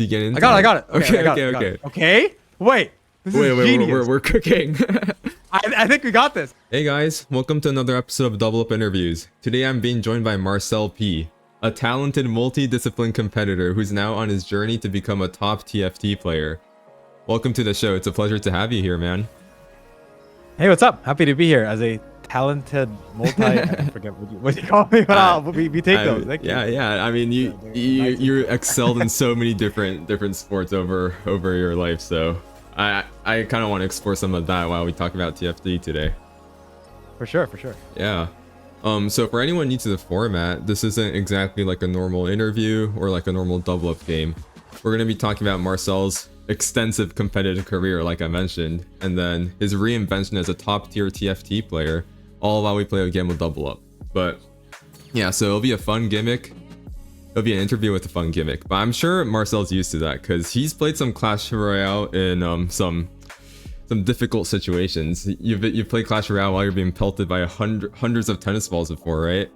You get into I got it. Okay. Okay. Wait. This is genius. We're cooking. I think we got this. Hey guys, welcome to another episode of Double Up Interviews. Today I'm being joined by Marcel P, a talented multi-discipline competitor who's now on his journey to become a top TFT player. Welcome to the show. It's a pleasure to have you here, man. Hey, what's up? Happy to be here as a talented I forget what you call me, but we take those. Thank you. Yeah. I mean, you excelled in so many different sports over your life, so I kind of want to explore some of that while we talk about TFT today. For sure. Yeah. So for anyone new to the format, this isn't exactly like a normal interview or like a normal double up game. We're going to be talking about Marcel's extensive competitive career, like I mentioned, and then his reinvention as a top tier TFT player, all while we play a game of double up. But yeah, so it'll be a fun gimmick. It'll be an interview with a fun gimmick, but I'm sure Marcel's used to that because he's played some Clash Royale in some difficult situations. You've played Clash Royale while you're being pelted by hundreds of tennis balls before, right?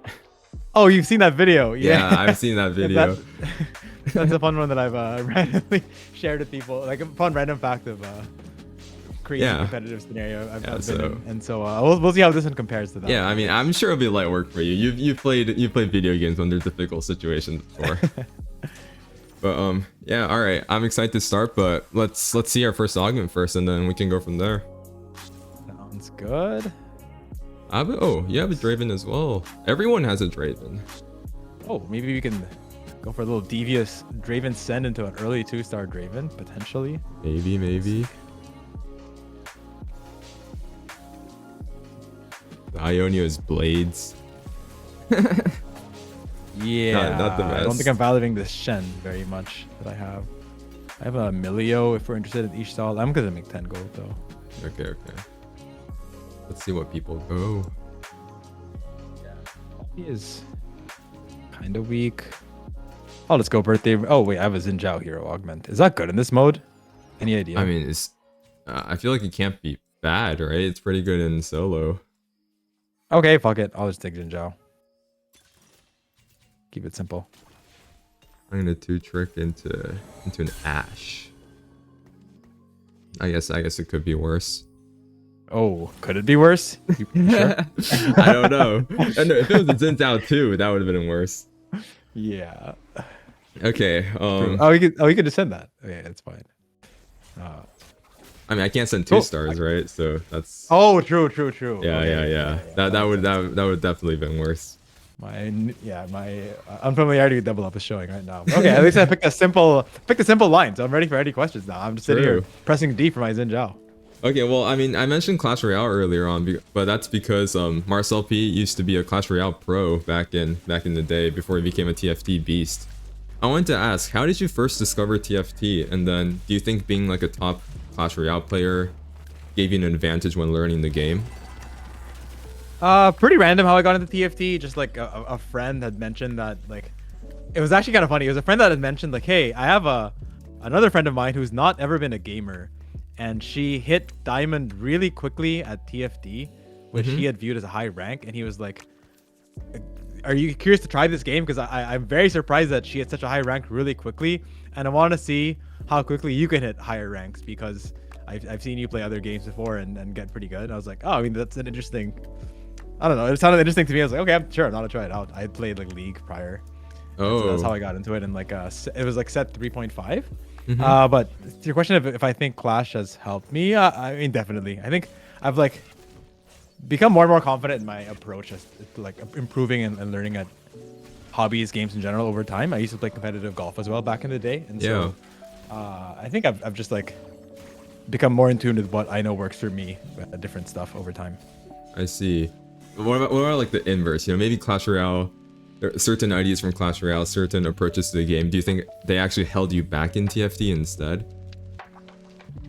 Oh, you've seen that video? Yeah, I've seen that video. That's a fun one that I've randomly shared with people, like a fun random fact of crazy competitive scenario I've been in. And so we'll see how this one compares to that. Yeah, I mean, I'm sure it'll be light work for you. You've played video games under difficult situations before. But yeah, all right. I'm excited to start, but let's see our first augment first, and then we can go from there. Sounds good. You have a Draven as well. Everyone has a Draven. Oh, maybe we can go for a little devious Draven send into an early 2-star Draven, potentially. Maybe. The Ionia's blades. Yeah, not the best. I don't think I'm validating this Shen very much that I have. I have a Milio if we're interested in each style. I'm gonna make 10 gold though. Okay. Let's see what people go. Yeah, he is kind of weak. Oh, let's go birthday. Oh wait, I have a Xin Zhao hero augment. Is that good in this mode? Any idea? I mean, I feel like it can't be bad, right? It's pretty good in solo. Okay, fuck it. I'll just take Xin Zhao. Keep it simple. I'm gonna 2-trick into an Ashe. I guess it could be worse. Oh, could it be worse? You sure? I don't know. If it was a Xin Zhao 2, that would have been worse. Yeah. Okay. You could just send that. Okay, that's fine. I mean, I can't send 2 stars, right? So that's. Oh, true. Yeah. Okay. That would definitely been worse. My unfamiliarity with double up is showing right now. Okay, at least I picked a simple line, so I'm ready for any questions now. I'm just sitting here pressing D for my Xin Zhao. Okay, well, I mean, I mentioned Clash Royale earlier on, but that's because Marcel P used to be a Clash Royale pro back in the day before he became a TFT beast. I wanted to ask, how did you first discover TFT, and then do you think being like a top Clash Royale player gave you an advantage when learning the game? Pretty random how I got into TFT. Just like a friend had mentioned that, like, it was actually kind of funny. It was a friend that had mentioned like, hey, I have another friend of mine who's not ever been a gamer, and she hit diamond really quickly at TFT, which he had viewed as a high rank, and he was like, are you curious to try this game? Because I'm very surprised that she hit such a high rank really quickly, and I want to see how quickly you can hit higher ranks, because I've seen you play other games before and get pretty good. And I was like, oh, I mean, that's an interesting, I don't know, it sounded interesting to me. I was like, okay, I'm sure, I'm not gonna try it out. I had played like League prior. Oh, so that's how I got into it. And like it was like set 3.5. But to your question if I think Clash has helped me, I mean, definitely. I think I've like become more and more confident in my approach as like improving and learning at hobbies, games in general over time. I used to play competitive golf as well back in the day, and so I think I've just like become more in tune with what I know works for me, different stuff over time. I see. What about like the inverse? You know, maybe Clash Royale, there are certain ideas from Clash Royale, certain approaches to the game. Do you think they actually held you back in TFT instead?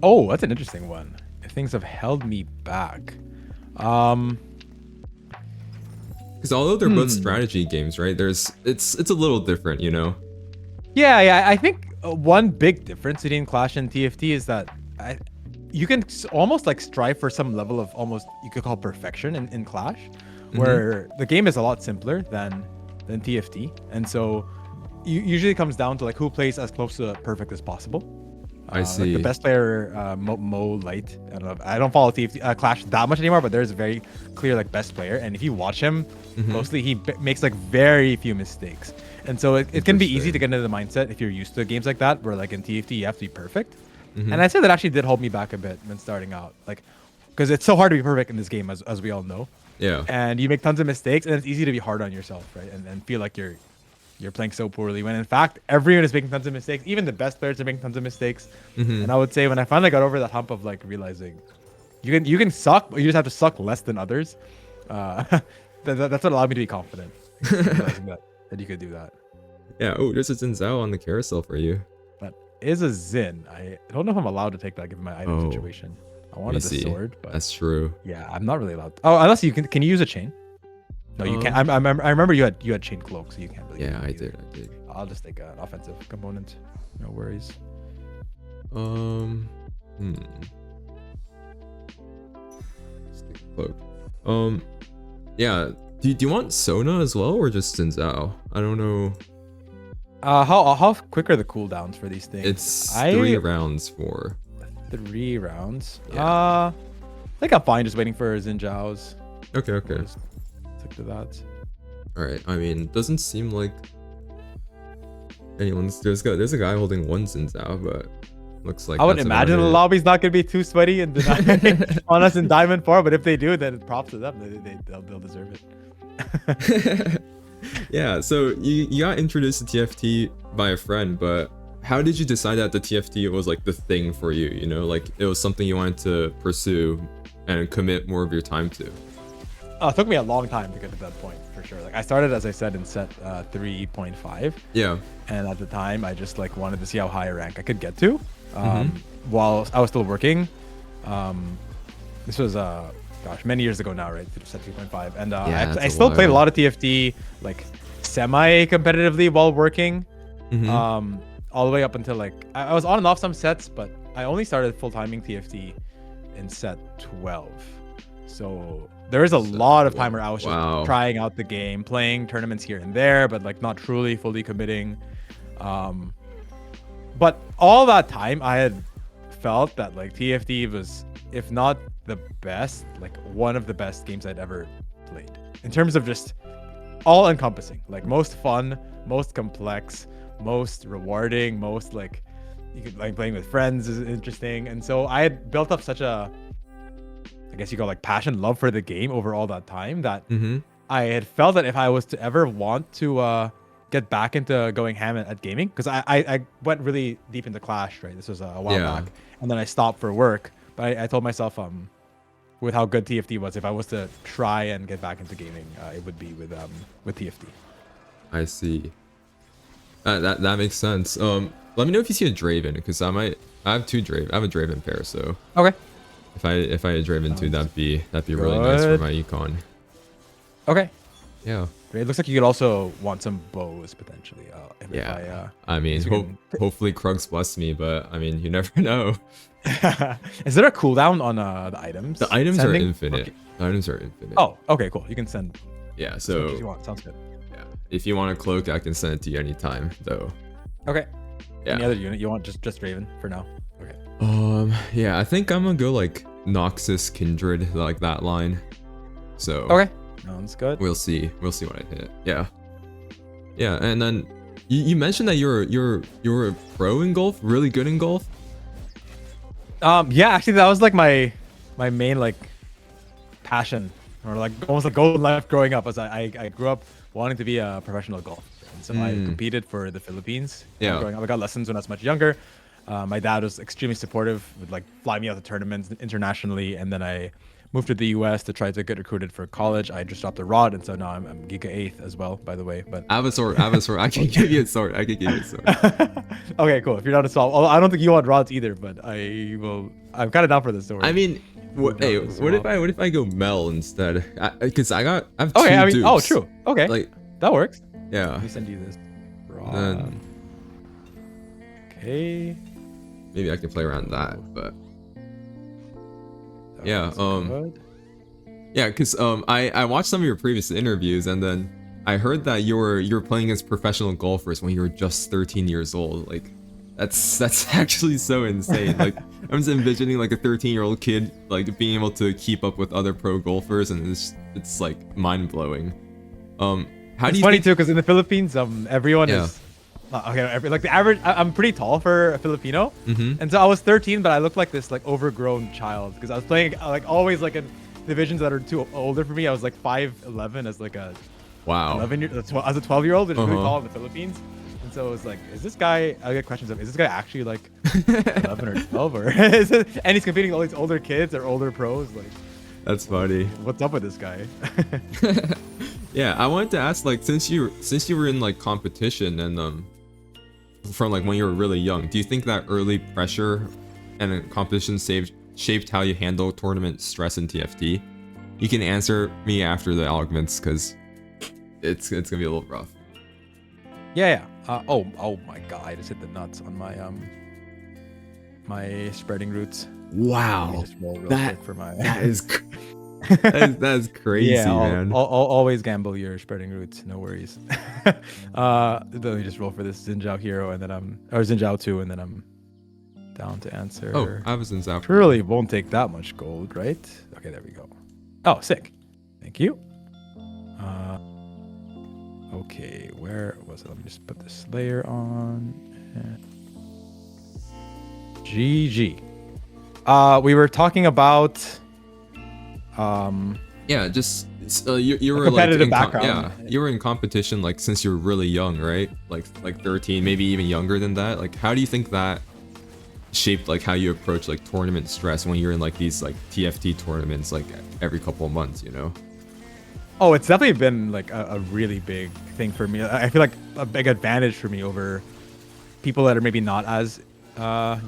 Oh, that's an interesting one. If things have held me back. Because although they're both strategy games, right? It's a little different, you know. Yeah. I think one big difference between Clash and TFT is that you can almost like strive for some level of almost you could call perfection in Clash, where the game is a lot simpler than TFT, and so usually comes down to like who plays as close to perfect as possible. I see. Like the best player, Mo Light. I don't follow TFT Clash that much anymore, but there's a very clear like best player, and if you watch him closely, he makes like very few mistakes, and so it can be easy to get into the mindset if you're used to games like that, where like in TFT you have to be perfect. And I'd say that actually did hold me back a bit when starting out, like because it's so hard to be perfect in this game, as we all know. Yeah. And you make tons of mistakes, and it's easy to be hard on yourself, right? And feel like you're playing so poorly, when in fact everyone is making tons of mistakes. Even the best players are making tons of mistakes. And I would say when I finally got over that hump of like realizing you can suck, but you just have to suck less than others, that's what allowed me to be confident, realizing that you could do that. Yeah. Oh, there's a Zinzao on the carousel for you. That is a Zin. I don't know if I'm allowed to take that given my item situation. I wanted the sword, but that's true. Yeah, I'm not really allowed. Oh, unless you can you use a chain? No, you can't. I remember you had chain cloak, so you can't really. Yeah, I did. I'll just take an offensive component. No worries. Stick cloak. Yeah. Do you want Sona as well, or just Zinzao? I don't know. How quick are the cooldowns for these things? It's 3 rounds for. 3 rounds. Yeah. I think I'm fine just waiting for Zinjao's. Okay. Stick to that. All right. I mean, doesn't seem like anyone's. There's a guy holding 1 Zinzao, but looks like I would imagine the lobby's not gonna be too sweaty and on us in Diamond 4, but if they do, then props to them. They'll deserve it. Yeah. So you got introduced to TFT by a friend, but how did you decide that the TFT was like the thing for you? You know, like it was something you wanted to pursue and commit more of your time to. It took me a long time to get to that point, for sure. Like I started, as I said, in set 3.5. Yeah. And at the time, I just like wanted to see how high a rank I could get to, while I was still working. This was many years ago now, right? Set 3.5, and I still played a lot of TFT, like semi-competitively while working. All the way up until like I was on and off some sets, but I only started full timing TFT in set 12. So there is a lot of time where I was just trying out the game, playing tournaments here and there, but like not truly fully committing. But all that time I had felt that like TFT was, if not the best, like one of the best games I'd ever played in terms of just all encompassing, like most fun, most complex, most rewarding, most like you could like playing with friends is interesting. And so I had built up such a, I guess you call like passion, love for the game over all that time that I had felt that if I was to ever want to get back into going ham at gaming, because I went really deep into Clash, right? This was a while back, and then I stopped for work. But I told myself, with how good TFT was, if I was to try and get back into gaming, it would be with TFT. I see. That makes sense. Let me know if you see a Draven, because I have 2 Draven. I have a Draven pair, so okay. If I had Draven too, that'd be really nice for my econ. Okay. Yeah. It looks like you could also want some bows potentially. I mean, hopefully Krugs bless me, but I mean, you never know. Is there a cooldown on the items? The items are infinite. Okay. The items are infinite. Oh, okay, cool. You can send. Yeah. So. If you want, sounds good. Yeah. If you want a cloak, I can send it to you anytime, though. Okay. Yeah. Any other unit you want? Just Raven for now. Okay. Yeah, I think I'm gonna go like Noxus Kindred, like that line. So. Okay. Sounds good. We'll see what I hit. Yeah. Yeah, and then you mentioned that you're a pro in golf, really good in golf. Yeah, actually that was like my main like passion, or like almost like goal in life growing up, as I grew up wanting to be a professional golfer. And so I competed for the Philippines. Yeah. Growing up, I got lessons when I was much younger. My dad was extremely supportive, would like fly me out to tournaments internationally, and then I moved to the US to try to get recruited for college. I just dropped a rod, and so now I'm Giga 8th as well, by the way. But I have a sword. I can give you a sword. Okay, cool. If you're not a swap, I don't think you want rods either, but I will. I'm kind of down for the sword. I mean, what if I go Mel instead? Because I have 2 okay, dupes. Oh, true. Okay, like that works. Yeah. Let me send you this rod. Okay. Maybe I can play around that, but yeah, good. yeah, because I watched some of your previous interviews, and then I heard that you were playing as professional golfers when you were just 13 years old. Like, that's actually so insane. Like, I'm just envisioning like a 13-year-old kid like being able to keep up with other pro golfers, and it's like mind blowing. How do It's you funny think? too, because in the Philippines, everyone Yeah. is like the average. I'm pretty tall for a Filipino, Mm-hmm. and so I was 13, but I looked like this like overgrown child because I was playing like always like in divisions that are too older for me. I was like 5'11" as like a Wow. 11 year as a 12-year-old, which is really Uh-huh. tall in the Philippines. And so it was like, is this guy? I get questions of, is this guy actually like 11 or 12 or is it, and he's competing with all these older kids or older pros? Like, That's funny. what's up with this guy? Yeah, I wanted to ask, like, since you were in like competition and from like when you were really young, do you think that early pressure and competition shaped how you handle tournament stress in TFT? You can answer me after the arguments because it's gonna be a little rough. Yeah. Oh my god! I just hit the nuts on my my spreading roots. Let me Wow, just roll real that quick for my. that is that's crazy, Yeah, man. always gamble your spreading roots. No worries. Let me just roll for this Xinjiao hero, and then or Xinjiao 2, and then I'm down to answer. Oh, I was in Zap. Surely won't take that much gold, right? Okay, there we go. Oh, sick. Thank you. Okay, where was it? Let me just put this layer on. GG. We were talking about Yeah, just you were like competitive in background. you were in competition like since you were really young, right? Like 13, maybe even younger than that. Like, how do you think that shaped like how you approach like tournament stress when you're in like these like TFT tournaments like every couple of months, you know? Oh, it's definitely been like a really big thing for me. I feel like a big advantage for me over people that are maybe not as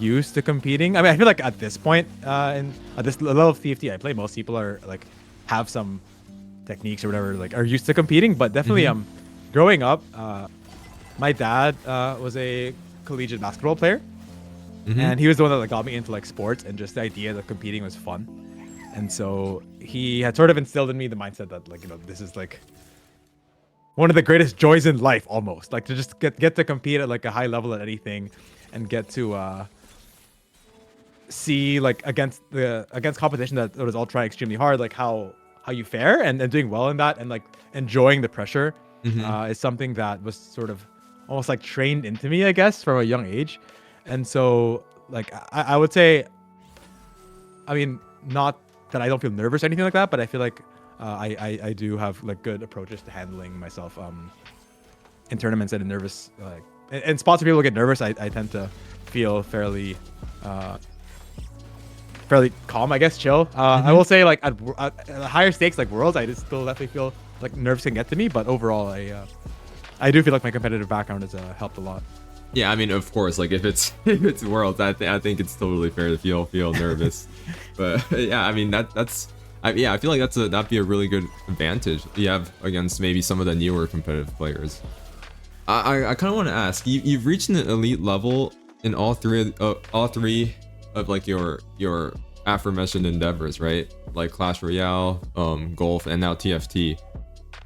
used to competing. I mean, I feel like at this point, at this level of TFT I play, most people are like have some techniques or whatever, like are used to competing. But definitely, growing up, my dad was a collegiate basketball player, and he was the one that like got me into like sports and just the idea that competing was fun. And so he had sort of instilled in me the mindset that like, you know, this is like one of the greatest joys in life, almost like to just get to compete at like a high level at anything, and get to see like against competition that was all trying extremely hard, like how you fare and doing well in that, and like enjoying the pressure is something that was sort of almost like trained into me, I guess, from a young age. And so like I would say, I mean, not that I don't feel nervous or anything like that, but I feel like I do have like good approaches to handling myself in tournaments and in nervous like in spots where people get nervous. I tend to feel fairly calm, I guess, chill. I will say like at higher stakes like worlds, I just still definitely feel like nerves can get to me, but overall I do feel like my competitive background has helped a lot. Yeah, I mean, of course, like if it's if it's worlds, I think it's totally fair to feel nervous. But yeah, I mean I feel like that'd be a really good advantage you have against maybe some of the newer competitive players. I kind of want to ask you've reached an elite level in all three of like your aforementioned endeavors, right? Like Clash Royale, golf, and now TFT.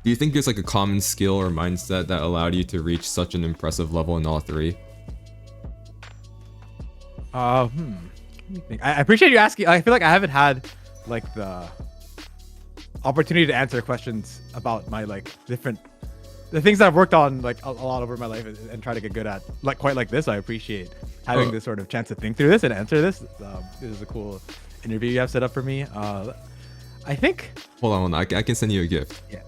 Do you think there's like a common skill or mindset that allowed you to reach such an impressive level in all three? Let me think. I appreciate you asking. I feel like I haven't had like the opportunity to answer questions about my like the things that I've worked on like a lot over my life and try to get good at, like quite like this. I appreciate having this sort of chance to think through this and answer this. This is a cool interview you have set up for me. I think. Hold on, I can send you a gift. Yeah.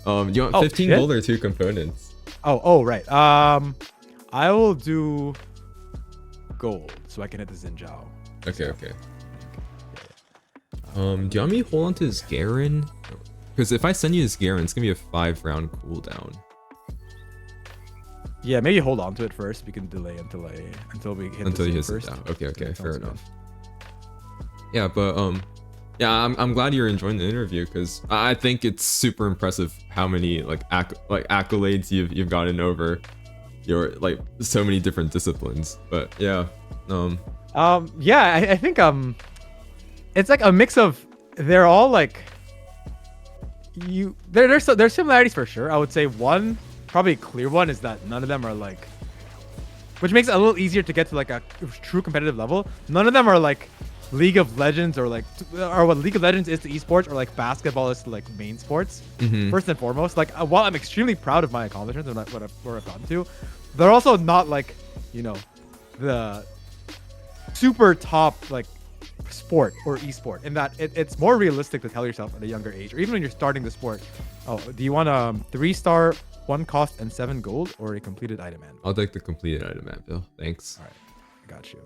You want 15 gold or 2 components? Oh, right. I will do gold so I can hit the Xinjiao. Okay. Do you want me to hold on to this Garen? Because if I send you this Garen, it's gonna be a 5-round cooldown. Yeah, maybe hold on to it first. We can delay until we hit Until you hit first. it down. Okay, fair enough. Yeah, but yeah, I'm glad you're enjoying the interview because I think it's super impressive how many like accolades you've gotten over your like so many different disciplines. But yeah, yeah, I think it's like a mix of they're all like there's similarities for sure. I would say one probably clear one is that none of them are like, which makes it a little easier to get to like a true competitive level. None of them are like League of Legends or what League of Legends is to esports, or like basketball is to like main sports. First and foremost, like while I'm extremely proud of my accomplishments and where I've gotten to, they're also not like, you know, the super top like sport or esport, in that it's more realistic to tell yourself at a younger age, or even when you're starting the sport, oh, do you want a 3-star, 1 cost and 7 gold, or a completed item man? I'll take the completed item man, Bill. Thanks. All right, I got you.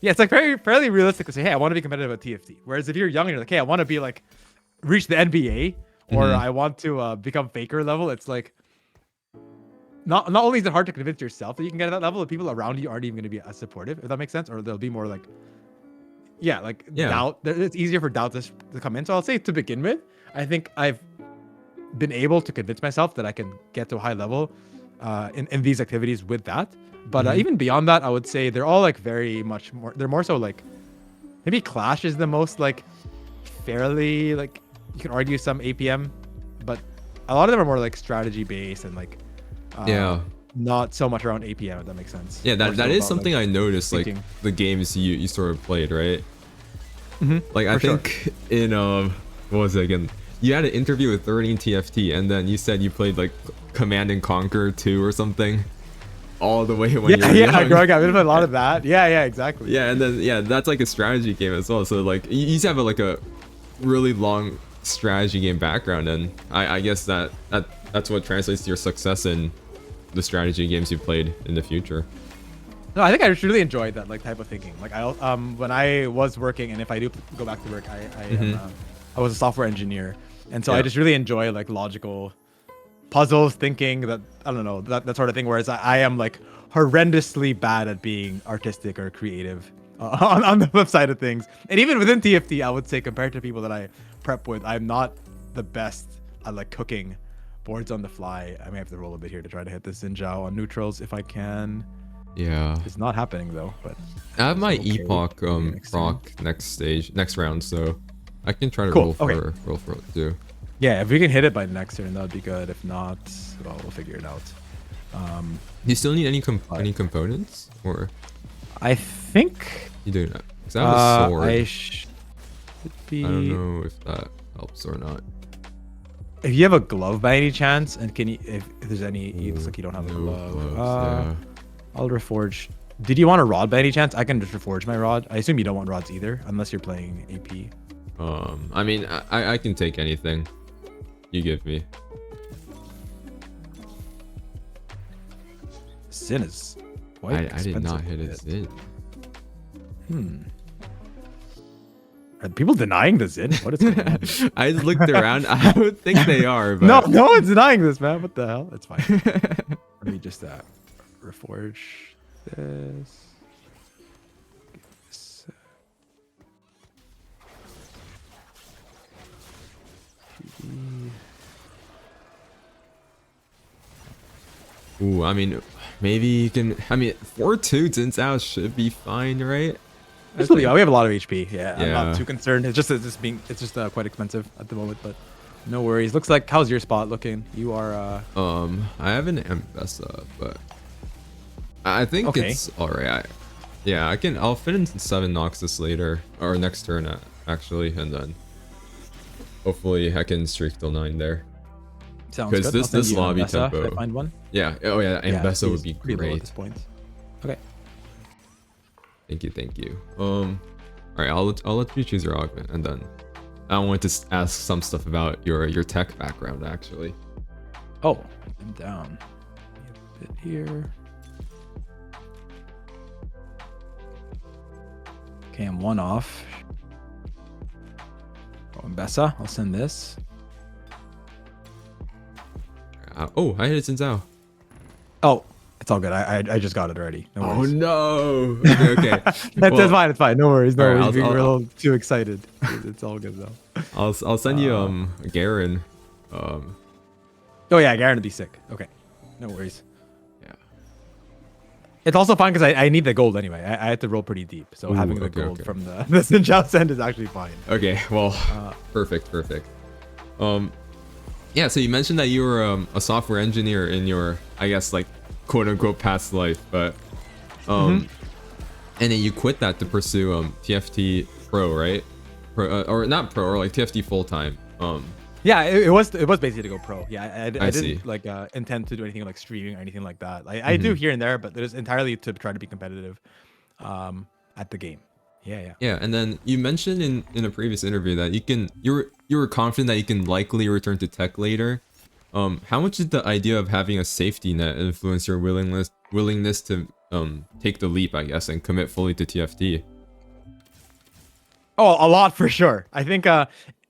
Yeah, it's like fairly realistic to say, hey, I want to be competitive at TFT. Whereas if you're young and you're like, hey, I want to be like reach the NBA, or I want to become faker level, it's like not only is it hard to convince yourself that you can get to that level, the people around you aren't even going to be as supportive, if that makes sense, or they'll be more like, doubt. It's easier for doubt to come in. So I'll say to begin with, I think I've been able to convince myself that I can get to a high level in these activities with that. But even beyond that, I would say they're all like very much more, they're more so like, maybe Clash is the most like fairly, like you can argue some APM, but a lot of them are more like strategy based and like not so much around APM, if that makes sense. Yeah, that is something like, I noticed, thinking. like the games you sort of played, right? Like I For think in what was it again? You had an interview with 13 TFT, and then you said you played like Command and Conquer 2 or something, all the way when you were young. Growing up, we did a lot of that. Yeah, exactly. Yeah, and then that's like a strategy game as well. So like you used to have like a really long strategy game background, and I guess that's what translates to your success in the strategy games you played in the future. No, I think I just really enjoyed that like type of thinking. Like I when I was working, and if I do go back to work, I was a software engineer, and so I just really enjoy like logical puzzles, thinking, that I don't know, that sort of thing. Whereas I am like horrendously bad at being artistic or creative on the flip side of things. And even within TFT, I would say compared to people that I prep with, I'm not the best at like cooking boards on the fly. I may have to roll a bit here to try to hit this Xinjiao on neutrals if I can. Yeah, it's not happening though. But I have my Epoch proc next round, so I can try to roll for it too. Yeah, if we can hit it by next turn, that would be good. If not, well, we'll figure it out. Do you still need any components, or? I think you do not. Because I have a sword. I don't know if that helps or not. If you have a glove by any chance, and can you, if there's any, it looks like you don't have a glove. Gloves, I'll reforge. Did you want a rod by any chance? I can just reforge my rod. I assume you don't want rods either, unless you're playing AP. I mean, I can take anything you give me. Zin is quite I did not hit a Zin. Are people denying the Zin? What is going on? I looked around. I would think they are, but no one's denying this, man. What the hell? It's fine. Let me just reforge this. Ooh, I mean, maybe you can. I mean, 4-2 Jinzhao should be fine, right? We have a lot of HP. Yeah, I'm not too concerned. It's just quite expensive at the moment, but no worries. Looks like, how's your spot looking? You are I have an Ambessa, but I think it's alright. Yeah, I'll fit in 7 Noxus later, or next turn actually, and then hopefully I can streak till 9 there. Sounds good. Because this lobby tempo. If I find one. Yeah. Oh yeah, Ambessa would be great great. At this point. Okay. Thank you. All right, I'll let you choose your augment, and then I want to ask some stuff about your tech background actually. Oh, I'm down. A bit here. Okay, I'm 1 off. Oh, Ambessa, I'll send this. Oh, I hit it Jinzhao. Oh, it's all good. I just got it already. No worries. Oh no. Okay. That's fine. It's fine. No worries. No worries. Right, we're a little too excited. It's all good though. I'll send you Garen. Oh yeah, Garen would be sick. Okay. No worries. Yeah. It's also fine because I need the gold anyway. I had to roll pretty deep, so having the gold from the Xinjiao send is actually fine. Okay. Well, perfect. Yeah, so you mentioned that you were a software engineer in your, I guess, like, quote unquote past life, but and then you quit that to pursue TFT Pro, right? Or not pro, or like TFT full time. Yeah, it was basically to go pro. Yeah, I See. didn't like intend to do anything like streaming or anything like that. I do here and there, but it was entirely to try to be competitive at the game. Yeah. Yeah, and then you mentioned in a previous interview that you were confident that you can likely return to tech later. How much did the idea of having a safety net influence your willingness to take the leap, I guess, and commit fully to TFT? Oh, a lot for sure. I think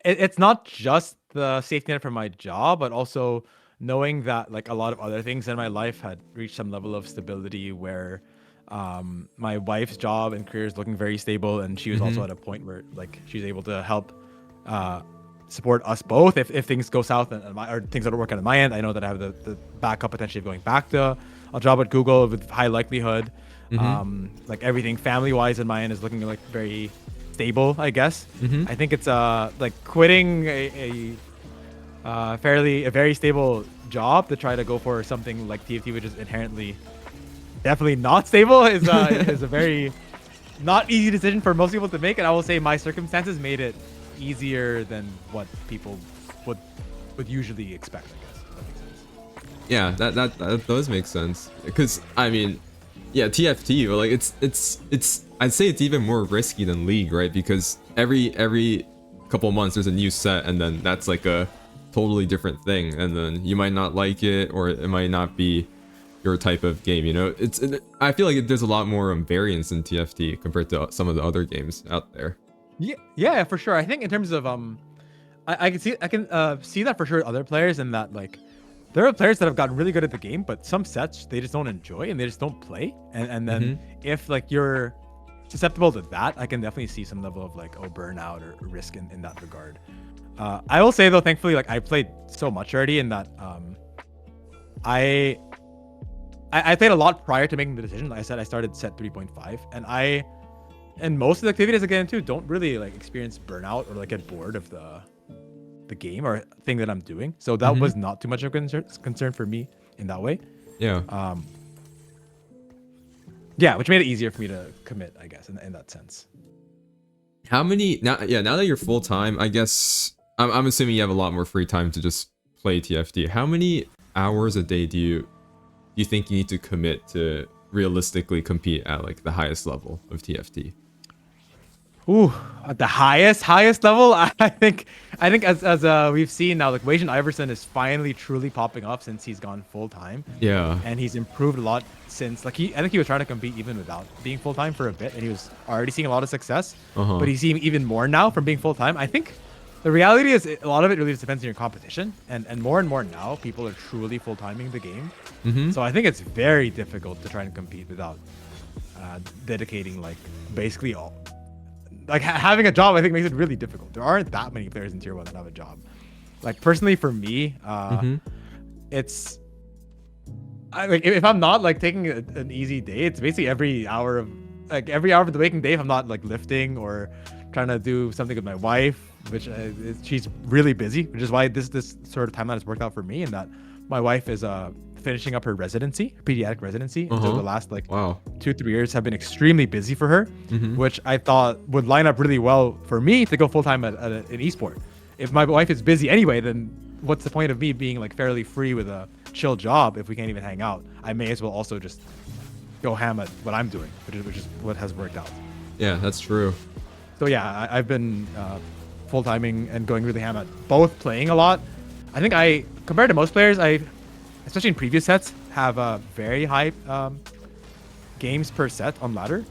it's not just the safety net for my job, but also knowing that like a lot of other things in my life had reached some level of stability where my wife's job and career is looking very stable, and she was also at a point where like she's able to help support us both if things go south or things don't work out on my end. I know that I have the backup potentially of going back to a job at Google with high likelihood. Like everything family wise in my end is looking like very stable, I guess. I think it's like quitting a very stable job to try to go for something like TFT, which is inherently definitely not stable, is a very not easy decision for most people to make. And I will say my circumstances made it easier than what people would usually expect, I guess. If that makes sense. Yeah, that does make sense. Because I mean, yeah, TFT, but like it's I'd say it's even more risky than League, right? Because every couple months there's a new set, and then that's like a totally different thing, and then you might not like it, or it might not be your type of game. You know, I feel like there's a lot more variance in TFT compared to some of the other games out there. Yeah, for sure. I think in terms of I can see that for sure with other players, and that like there are players that have gotten really good at the game, but some sets they just don't enjoy and they just don't play. And then if like you're susceptible to that, I can definitely see some level of like burnout or risk in that regard. I will say though, thankfully, like I played so much already in that I played a lot prior to making the decision. Like I said, I started set 3.5, and most of the activities I get into don't really like experience burnout or like get bored of the game or thing that I'm doing. So that was not too much of a concern for me in that way. Yeah. Yeah, which made it easier for me to commit, I guess, in that sense. How many now? Yeah, now that you're full time, I guess I'm assuming you have a lot more free time to just play TFT. How many hours a day do you think you need to commit to realistically compete at like the highest level of TFT? Ooh, at the highest level, I think as we've seen now, like Wajan Iverson is finally truly popping up since he's gone full time. Yeah. And he's improved a lot since like I think he was trying to compete even without being full time for a bit, and he was already seeing a lot of success. But he's seeing even more now from being full time. I think the reality is a lot of it really just depends on your competition, and more now people are truly full timing the game. So I think it's very difficult to try and compete without dedicating like basically all. Like having a job, I think makes it really difficult. There aren't that many players in tier 1 that have a job. Like personally for me, it's like if I'm not like taking an easy day, it's basically every hour of the waking day. If I'm not like lifting or trying to do something with my wife, which she's really busy, which is why this sort of timeline has worked out for me. And that my wife is finishing up her residency, pediatric residency. And so the last like 2-3 years have been extremely busy for her, which I thought would line up really well for me to go full time at an esport. If my wife is busy anyway, then what's the point of me being like fairly free with a chill job if we can't even hang out? I may as well also just go ham at what I'm doing, which is what has worked out. Yeah, that's true. So yeah, I've been full timing and going really ham at both, playing a lot. I think compared to most players, especially in previous sets, have very high games per set on ladder.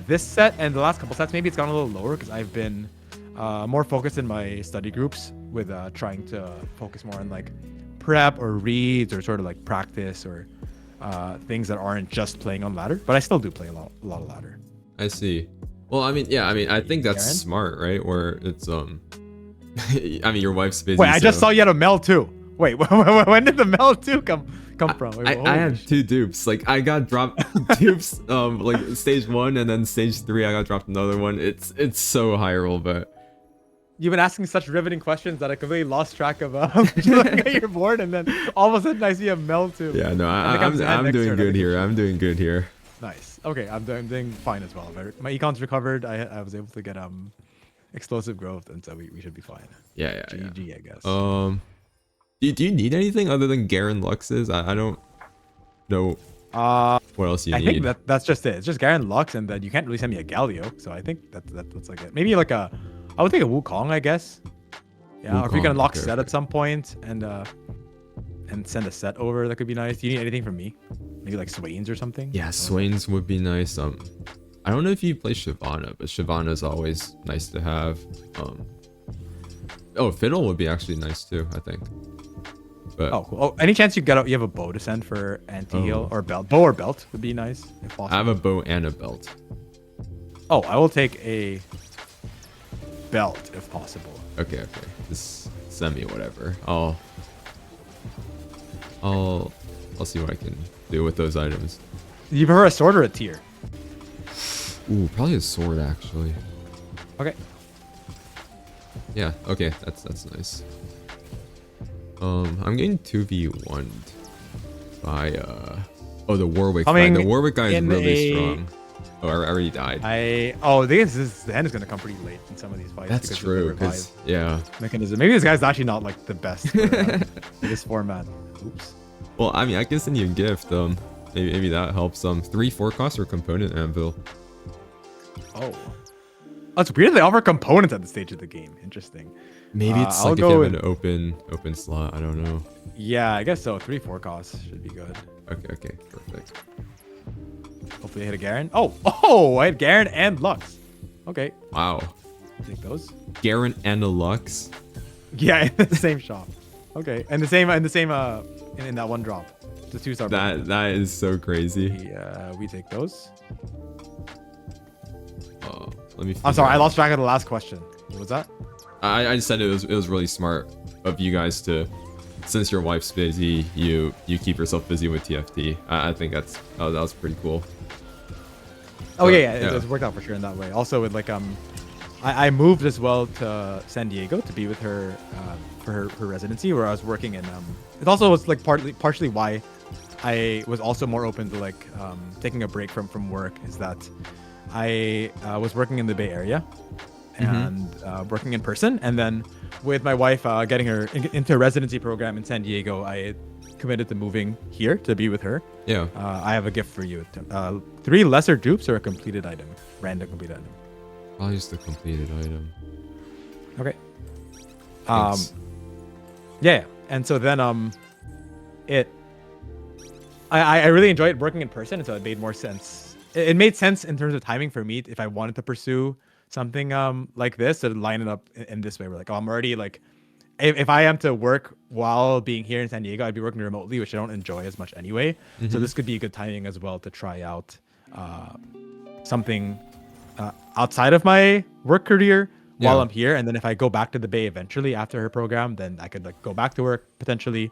This set and the last couple sets, maybe it's gone a little lower because I've been more focused in my study groups with trying to focus more on like prep or reads or sort of like practice or things that aren't just playing on ladder. But I still do play a lot of ladder. I see. Well, I mean, I think that's Aaron? smart, right? Where it's I mean, your wife's busy. Wait, I just saw you had a Mel 2. Wait, when did the Mel 2 come from? Wait, I had 2 dupes. Like I got dropped dupes like stage 1, and then stage 3 I got dropped another one. It's so high roll, but you've been asking such riveting questions that I completely lost track of looking at your board, and then all of a sudden I see a Mel too. Yeah, no, I'm doing good here. I'm doing good here. Nice. Okay, I'm doing fine as well. My econ's recovered. I was able to get explosive growth, and so we should be fine. Yeah. GG, I guess. Do you need anything other than Garen Luxes? I don't know what else you need. I think that's just it. It's just Garen Lux, and then you can't really send me a Galio. So I think that's like it. Maybe like I would take a Wukong, I guess. Yeah, or if you can unlock set at some point and send a set over, that could be nice. Do you need anything from me? Maybe like Swains or something? Yeah, Swains would be nice. I don't know if you play Shyvana, but Shyvana is always nice to have. Oh, Fiddle would be actually nice too, I think. But oh, cool. Oh, any chance you have a bow to send for anti-heal or belt? Bow or belt would be nice if possible. I have a bow and a belt. Oh, I will take a belt if possible. Okay. Just send me whatever. I'll see what I can do with those items. Do you prefer a sword or a tier? Ooh, probably a sword actually. Okay. Yeah, okay, that's nice. I'm getting 2v1'd by the Warwick guy. The Warwick guy is really strong. Oh, I already died. The end is gonna come pretty late in some of these fights. That's true, because yeah. Mechanism. Maybe this guy's actually not like the best for this format. Oops. Well, I mean, I can send you a gift. Maybe that helps. 3-4 cost or component anvil. Oh, it's weird they offer components at this stage of the game. Interesting. Maybe it's like if you have an open slot. I don't know. Yeah, I guess so. 3-4 costs should be good. Okay, perfect. Hopefully I hit a Garen. Oh, I hit Garen and Lux. Okay. Wow. Take those. Garen and a Lux. Yeah, in the same shop. Okay, and the same in that one drop. The 2-star. That is so crazy. Yeah, we take those. Let me. I'm sorry, I lost track of the last question. What was that? I just said it was really smart of you guys to, since your wife's busy, you keep yourself busy with TFT. I think that was pretty cool. Oh yeah, it worked out for sure in that way. Also with like I moved as well to San Diego to be with her for her residency where I was working in it also was like partially why I was also more open to like taking a break from work is that I was working in the Bay Area and working in person, and then with my wife getting her into a residency program in San Diego, I committed to moving here to be with her. Yeah. I have a gift for you. 3 lesser dupes or a completed item, random completed item. I'll use the completed item. Okay. Thanks. Yeah. And so then I really enjoyed working in person, and so it made more sense. It made sense in terms of timing for me if I wanted to pursue something like this to line it up in this way. We're like, I'm already like, if I am to work while being here in San Diego, I'd be working remotely, which I don't enjoy as much anyway. So this could be a good timing as well to try out something outside of my work career while I'm here. And then if I go back to the Bay eventually after her program, then I could like go back to work potentially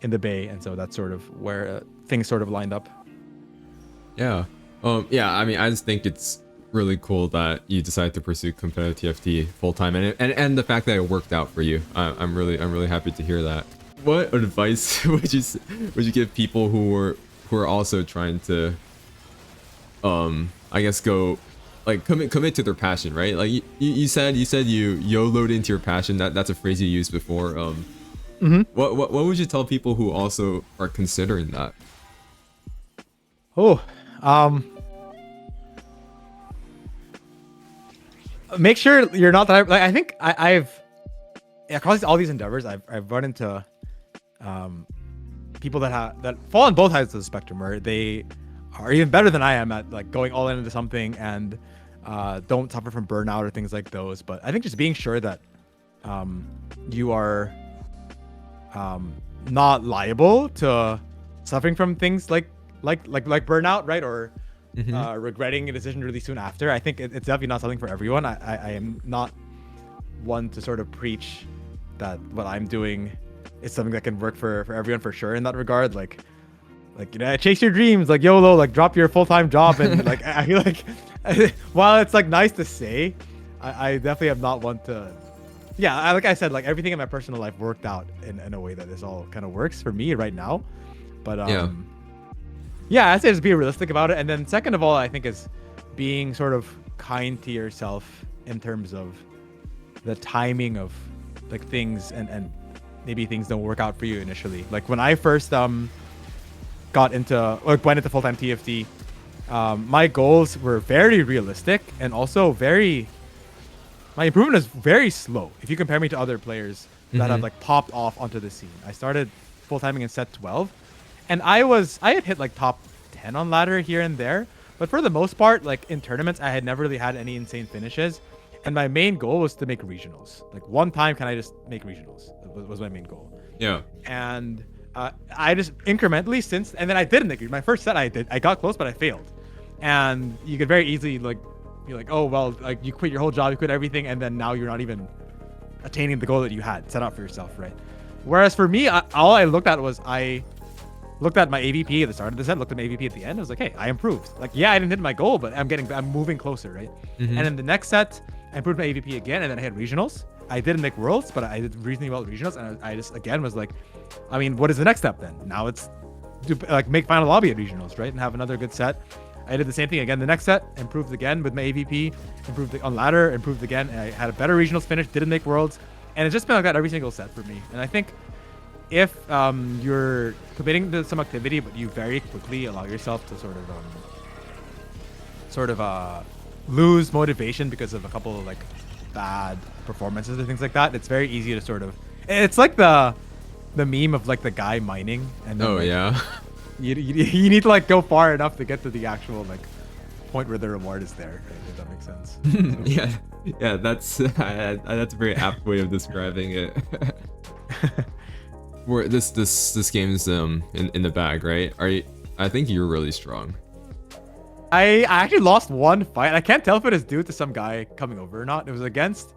in the Bay. And so that's sort of where things sort of lined up. Yeah. I mean, I just think it's really cool that you decided to pursue competitive TFT full time, and the fact that it worked out for you. I'm really happy to hear that. What advice would you give people who are also trying to, I guess go, like commit to their passion, right? Like you said you YOLO'd into your passion. That's a phrase you used before. What would you tell people who also are considering that? Make sure you're not that. Like I think I've across all these endeavors, I've run into people that fall on both sides of the spectrum, where they are even better than I am at like going all into something and don't suffer from burnout or things like those. But I think just being sure that you are not liable to suffering from things like burnout, right? Or regretting a decision really soon after. I think it's definitely not something for everyone. I am not one to sort of preach that what I'm doing is something that can work for everyone for sure in that regard. Like you know, chase your dreams, like YOLO, like drop your full-time job. And like I feel like while it's like nice to say, I definitely am not one to. Yeah, like I said, like everything in my personal life worked out in a way that this all kind of works for me right now. But yeah, I'd say just be realistic about it. And then second of all, I think is being sort of kind to yourself in terms of the timing of like things and maybe things don't work out for you initially. Like when I first went into full-time TFT, my goals were very realistic and also my improvement is very slow if you compare me to other players that have like popped off onto the scene. I started full-timing in set 12 and I had hit like top 10 on ladder here and there, but for the most part, like in tournaments, I had never really had any insane finishes. And my main goal was to make regionals. Like one time, can I just make regionals? Was my main goal. Yeah. And I just incrementally and then I didn't make it. My first set I got close, but I failed. And you could very easily like be like, oh, well, like you quit your whole job, you quit everything. And then now you're not even attaining the goal that you had set out for yourself, right? Whereas for me, all I looked at was I looked at my AVP at the start of the set, looked at my AVP at the end. I was like, hey, I improved. Like, yeah, I didn't hit my goal, but I'm moving closer, right? And then the next set, I improved my AVP again, and then I hit regionals. I didn't make worlds, but I did reasonably well at regionals, and I just again was like, I mean, what is the next step then? Now it's like make final lobby at regionals, right, and have another good set. I did the same thing again the next set, improved again with my AVP, improved on ladder, improved again, and I had a better regionals finish, didn't make worlds, and it's just been like that every single set for me. And I think if you're committing to some activity, but you very quickly allow yourself to sort of lose motivation because of a couple of like bad performances or things like that, it's very easy to sort of. It's like the meme of like the guy mining, and then, yeah. You need to like go far enough to get to the actual like point where the reward is there. Right? If that makes sense. Yeah. That's a very apt way of describing it. Where this game's in the bag, right? I think you're really strong. I actually lost one fight. I can't tell if it is due to some guy coming over or not. It was against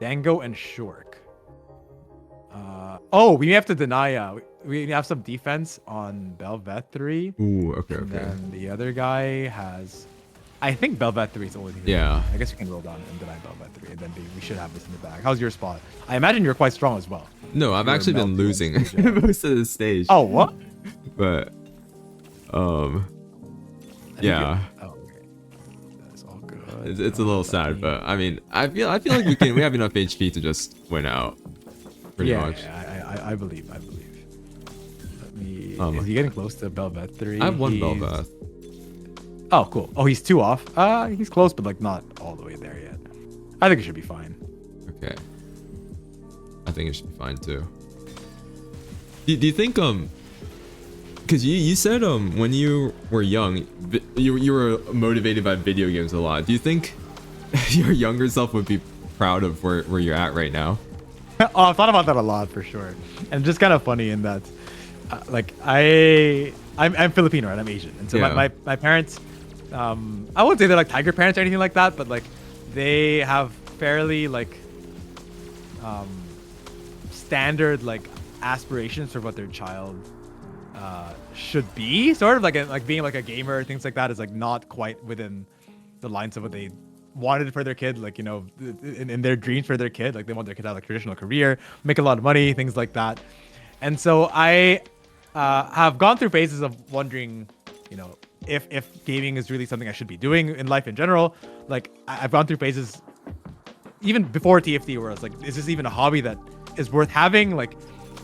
Dango and Shork. We have to deny. We have some defense on Belvet 3. Ooh, okay. And then the other guy has, I think Belvet 3 is the only thing. Yeah. I guess you can roll down and deny Belvet 3, and then we should have this in the bag. How's your spot? I imagine you're quite strong as well. No, I've actually been losing most of the stage. Oh, what? But, yeah. Okay. That's all good. It's a little sad, but I mean, I feel like we have enough HP to just win out. Pretty much. Yeah, I believe. Let me. Is he getting close to Belvet 3? I have one Belvet. Oh, cool. Oh, he's 2 off. He's close, but like not all the way there yet. I think it should be fine. Okay. I think it should be fine too. Do you think because you said when you were young you were motivated by video games a lot. Do you think your younger self would be proud of where you're at right now? Oh, I've thought about that a lot for sure, and just kind of funny in that, like I'm Filipino, right? I'm Asian, and so my parents, I wouldn't say they're like tiger parents or anything like that, but like they have fairly like standard like aspirations for what their child should be, sort of like being like a gamer, things like that is like not quite within the lines of what they wanted for their kid, like, you know, in their dreams for their kid. Like they want their kid to have like a traditional career, make a lot of money, things like that. And so I have gone through phases of wondering, you know, if gaming is really something I should be doing in life in general. Like I've gone through phases even before TFT where I was like, is this even a hobby that is worth having? Like,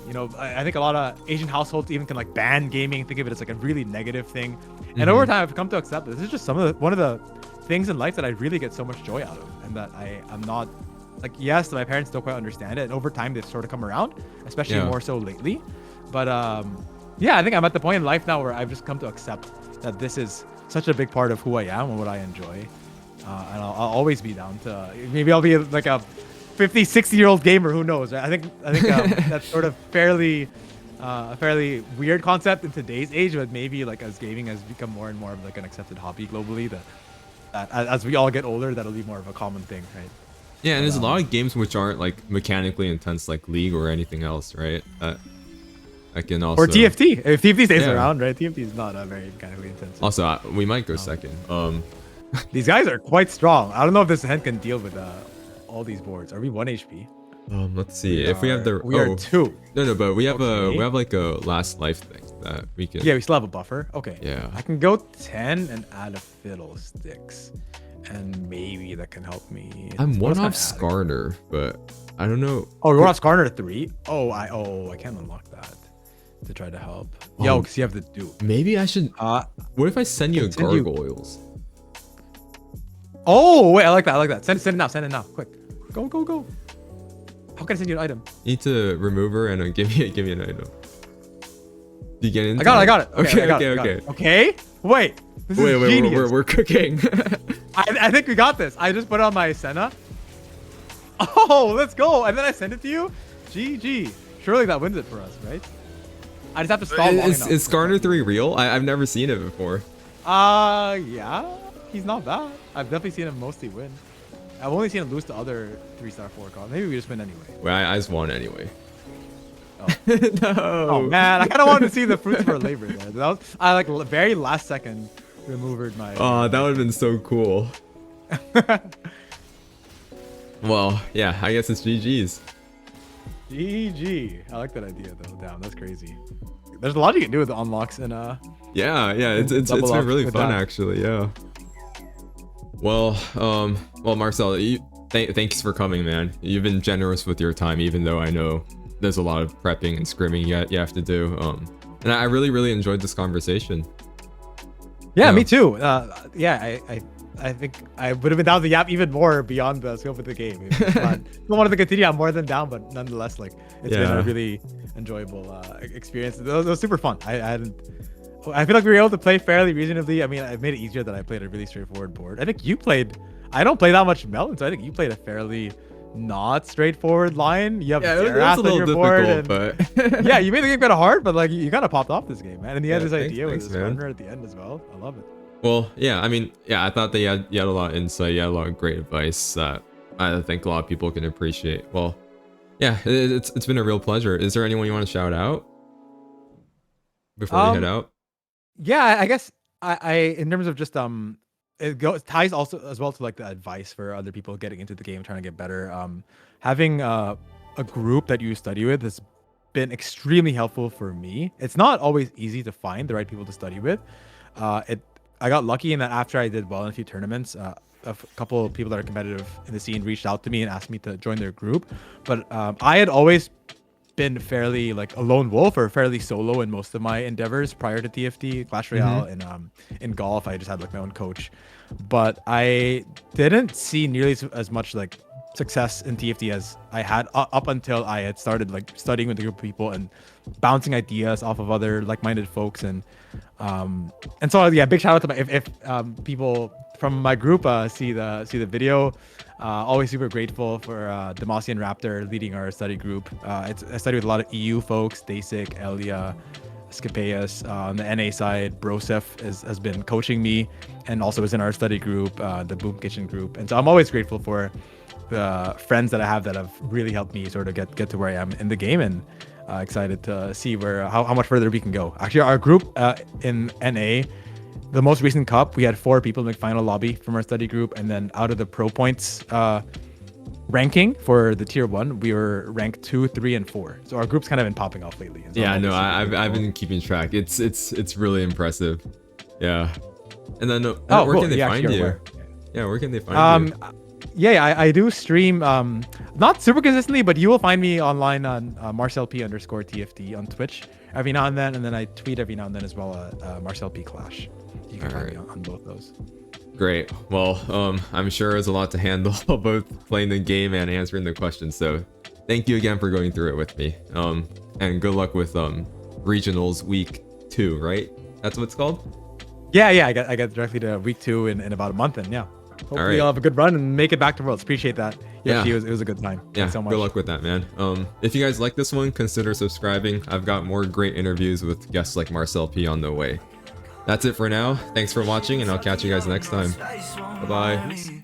you know, I think a lot of Asian households even can like ban gaming, think of it as like a really negative thing. And over time I've come to accept that this is just one of the things in life that I really get so much joy out of, and that I'm not like, yes, my parents don't quite understand it, and over time they've sort of come around, especially more so lately. But yeah, I think I'm at the point in life now where I've just come to accept that this is such a big part of who I am and what I enjoy, and I'll always be down to, maybe I'll be like a 50, 60-year-old gamer, who knows, right? I think that's sort of a fairly weird concept in today's age, but maybe like as gaming has become more and more of like an accepted hobby globally, that as we all get older, that'll be more of a common thing, right? Yeah, and there's a lot of games which aren't like mechanically intense, like League or anything else, right? I can also. Or TFT. If TFT stays around, right? TFT is not very mechanically intense. Also, we might go second. These guys are quite strong. I don't know if this hand can deal with all these boards. Are we 1 HP? Let's see if we have the. We are 2. No, but we have Okay. we have like a last life thing that we can. Yeah, we still have a buffer. Okay. Yeah. I can go 10 and add a fiddlesticks, and maybe that can help me. I'm What one else off can I add? Skarner, but I don't know. Oh, you're on Skarner 3. I can't unlock that to try to help. Yo, because you have the dupe. Maybe I should. What if I send you a continue. gargoyles? Oh wait, I like that. Send it now. Send it now. Quick. Go. How can I send you an item? You need to remove her and give me an item. Do you get in? I got it. Okay. Okay. Wait. This is Wait, genius. we're cooking. I think we got this. I just put it on my Senna. Oh, let's go. And then I send it to you. GG. Surely that wins it for us, right? I just have to stall long enough. Is Skarner 3 real? I've never seen it before. Yeah. He's not bad. I've definitely seen him mostly win. I've only seen him lose to other 3-star 4 cards. Maybe we just win anyway. Well, I just won anyway. Oh. No. Oh man, I kind of wanted to see the fruits of our labor there. That was, I like very last second removed my. Oh, that would have been so cool. Well, yeah, I guess it's GG's. GG. I like that idea though. Damn, that's crazy. There's a lot you can do with the unlocks and Yeah, it's been really fun actually. Yeah. Well, Marcel, thanks for coming, man. You've been generous with your time, even though I know there's a lot of prepping and scrimming you have to do. And I really enjoyed this conversation. Yeah, me too. Yeah, I think I would have been down to yap even more beyond the scope of the game. I wanted to continue. I'm more than down, but nonetheless, like it's been a really enjoyable experience. It was super fun. I feel like we were able to play fairly reasonably. I mean, I made it easier that I played a really straightforward board. I think you played. I don't play that much Melon, so I think you played a fairly not straightforward line. You have it was a little difficult, but yeah, you made the game kind of hard, but like you kind of popped off this game, man. And you had this idea thanks, with this partner at the end as well. I love it. Well, yeah, I mean, yeah, I thought that you had a lot of insight, you had a lot of great advice that I think a lot of people can appreciate. Well, yeah, it's been a real pleasure. Is there anyone you want to shout out before we head out? Yeah, I guess I in terms of just it ties also as well to like the advice for other people getting into the game, trying to get better. Having a group that you study with has been extremely helpful for me. It's not always easy to find the right people to study with. I got lucky in that after I did well in a few tournaments, a couple of people that are competitive in the scene reached out to me and asked me to join their group. But I had always been fairly like a lone wolf or fairly solo in most of my endeavors prior to TFT, Clash Royale, and in golf I just had like my own coach. But I didn't see nearly as much like success in TFT as I had up until I had started like studying with a group of people and bouncing ideas off of other like-minded folks. And so yeah, big shout out to my if people from my group see the video. Always super grateful for Demacian Raptor leading our study group. I study with a lot of EU folks, Dasik, Elia, Scapeus. On the NA side, Brosef has been coaching me and also is in our study group, the Boom Kitchen group. And so I'm always grateful for the friends that I have that have really helped me sort of get to where I am in the game, and excited to see how much further we can go. Actually, our group in NA, the most recent cup, we had 4 people in the final lobby from our study group, and then out of the pro points ranking for the tier 1, we were ranked 2, 3, and 4. So our group's kind of been popping off lately. So yeah, no, I've been keeping track. It's really impressive. Yeah. And then where can they find you? Yeah, where can they find you? Yeah, I do stream, not super consistently, but you will find me online on MarcelP_TFT on Twitch every now and then I tweet every now and then as well at Marcel P Clash. You can find me on both those. Great. Well, I'm sure it's a lot to handle, both playing the game and answering the questions. So thank you again for going through it with me. And good luck with regionals week 2, right? That's what it's called? Yeah, I get directly to week 2 in about a month, and yeah. Hopefully you'll have a good run and make it back to Worlds. Appreciate that. Yeah, it was a good time. Yeah, Thanks so much. Good luck with that, man. If you guys like this one, consider subscribing. I've got more great interviews with guests like Marcel P on the way. That's it for now. Thanks for watching, and I'll catch you guys next time. Bye-bye.